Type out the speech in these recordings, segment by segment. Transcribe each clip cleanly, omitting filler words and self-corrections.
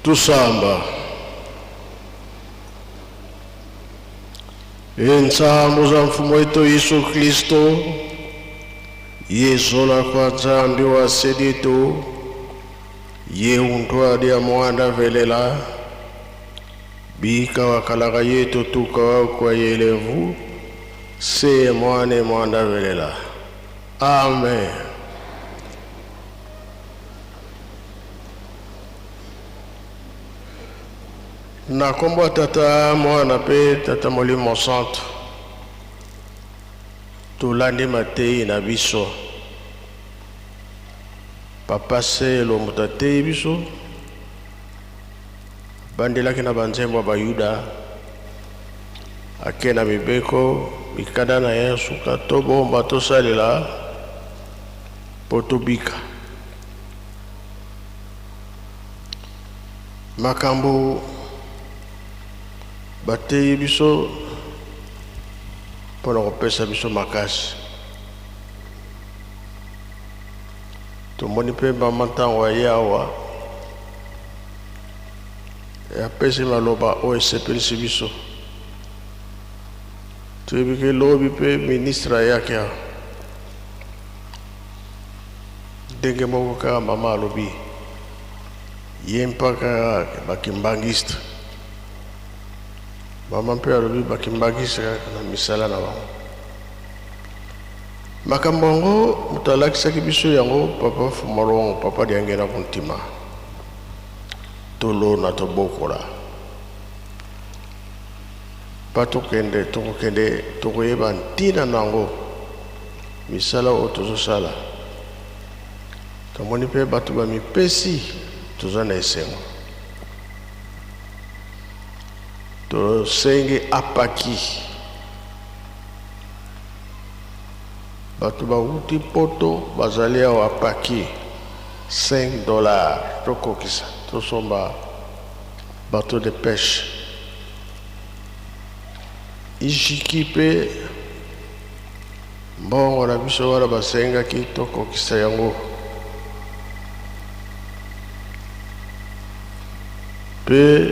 Tusamba. Ensambo za mfumo wetu Yesu Kristo, Yesu la kwa zambi wa seditu, ye untwa dia mwanda velela, bika wakalaga yetu tukawa kwa yelevu, se mwane mwanda velela. Amen. Na kombo tata mwana pe tata molimo santo tulandi matei na biso papa se lo mutate biso bandelaki na banzembo ba Yuda akena mibeko mikada na Yesu ka tobomba tosalela potobika makambo batei biso pona kopesa biso makasi tomoni mpe bamantango ya awa apesi maloba oyo esepelisi biso toyebi ke lobi mpe ministre ayaki awa ndenge moko kaka mama alobi ye mpaka bakimbangiste mama mpe alobi bakimbangiste kaka na misala na bango makambo yango moto alakisaki biso yango papa fumalongo papa diangena kontima tolona tobokola pa tokende tokoyeba ntina nango misala oyo tozosala tomoni mpe bato bamipesi toza na esengo tosenge apaki bato bauti poto bazali awa apaki $5 tokokisa tosomba bateau de pêche ishiki mpe mbongo na biso wana basengaki tokokisa yango mpe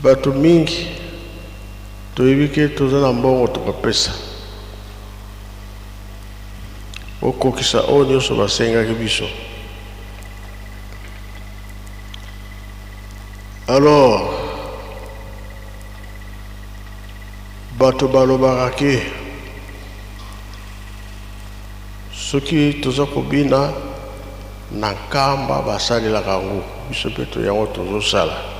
bato mingi toyebi ke toza na mbongo tokopesa okokisa oyo nyonso basengaki biso. Alors bato balobaka ke soki toza kobina na nkamba basalelaka yango biso mpe toyango tozosala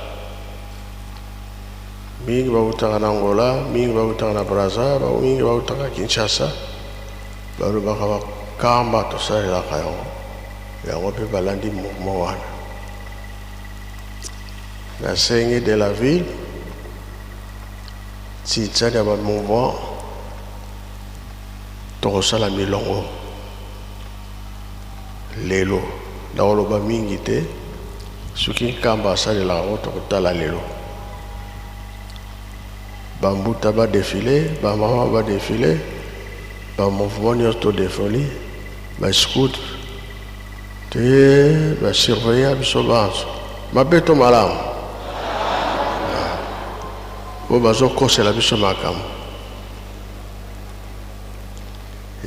mingi bautaka na Angola mingi bautaka na Brazza mingi bautaka Kinshasa balobaka bakamba tosalelaka yango mpe balandi mouvement wana na senge de la ville titsali ya bamouvement tokosala milongo lelo nakoloba mingi te soki nkamba asalelaka yango tokotala lelo bambuta badefile bamama badefile bamouvement nyonso todefoli bascout te basurveille biso banso mabe to malamu bo bazokosela biso makambo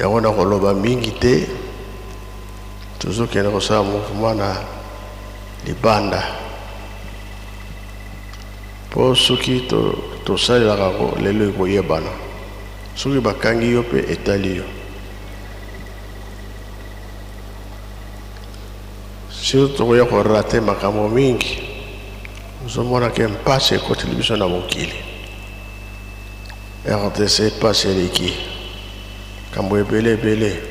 yango nakoloba mingi te tozokende kosala mouvement na libanda po soki tosalelaka yango lelo ekoyebana soki bakangi yo mpe etali yo sio tokoya korate makambo mingi ozomona ke mpasi ekoteli biso na mokili RDC mpasi eleki kambo ebele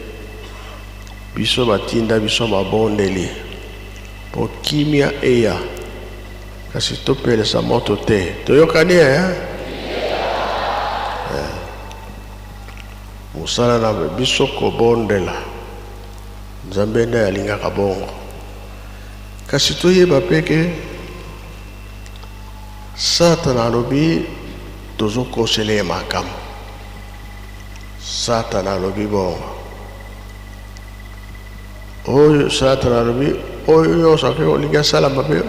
biso batinda biso mabondeli po kimia eya kasi topelesa moto te toyokani mosala na biso kobondela nzambe nde alingaka bongo kasi toyeba peke Satana alobi tozokosele makambo Satana alobi bongo oyo Satana alobi oyo nyonso akoki kolingi asala mabe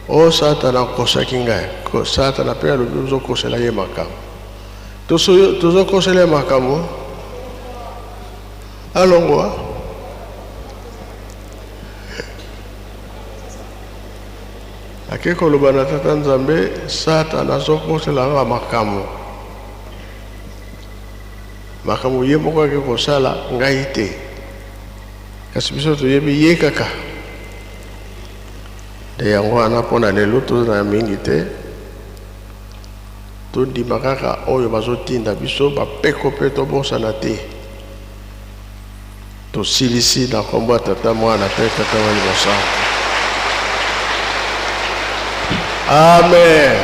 o Satana akosaki ngai Satana mpe alobi ozokosela ye makambo tozokosela ye makambo alongwa ake koloba na Tata Nzambe Satana azokosela nga makambo ye moko ake kosala ngai te kasi biso toyebi ye kaka de yango wana mpona lelo toza na mingi te tondima kaka oyo bazotinda biso bapeko mpe tobosana te tosilisi na kombo ya Tata Mwana mpe Tata wa liboso. Amen.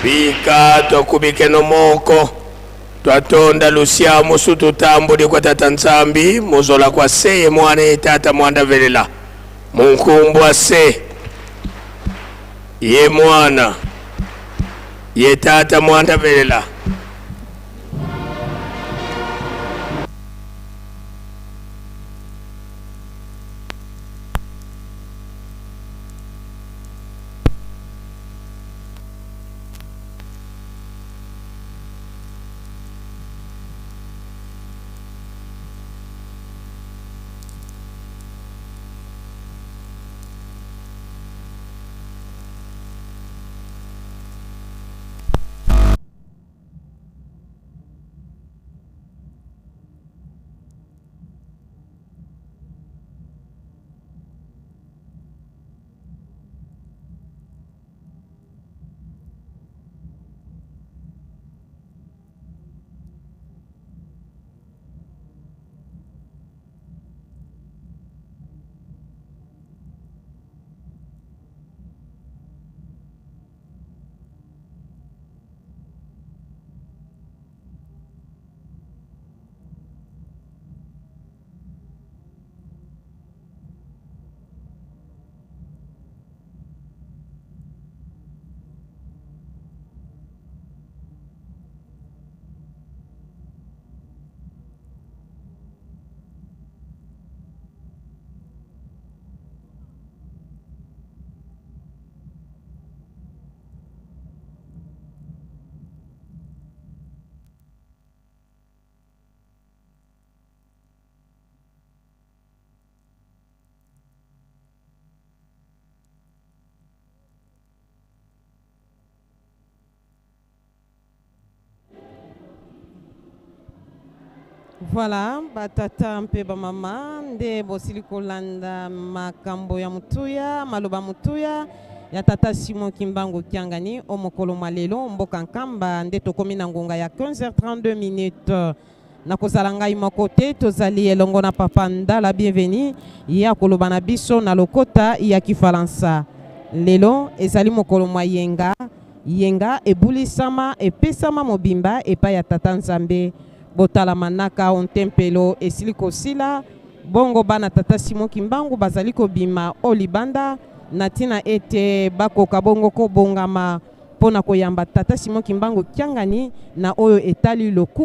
Bika tokubike no moko twatonda lusia musu tutambuli kwa Tata Nzambi muzola kwa seye mwane Tata Mwanda velela munkumbwa se ye mwana ye Tata Mwanda velela Voilà, batata mpe ba mama nde bosili kolanda makambo ya mutuya maloba mutuya ya Tata Simon Kimbangu Kiangani omokolo malelo mboka nkamba nde tokomi na ngonga ya 15h32 minutes na kozala ngai moko te tozali elongo na Papa Ndala bienvenue ya koloba na biso na lokota ya Kifalansa lelo ezali mokolo mwa yenga ebulisama epesama mobimba epa ya Tata Nzambe botala manaka on tempelo esili kosila bongo bana Tata Simon Kimbangu bazali kobima olibanda natina ete bakoka bongo ko bongama pona koyamba Tata Simon Kimbangu Kiangani na oyo etali loku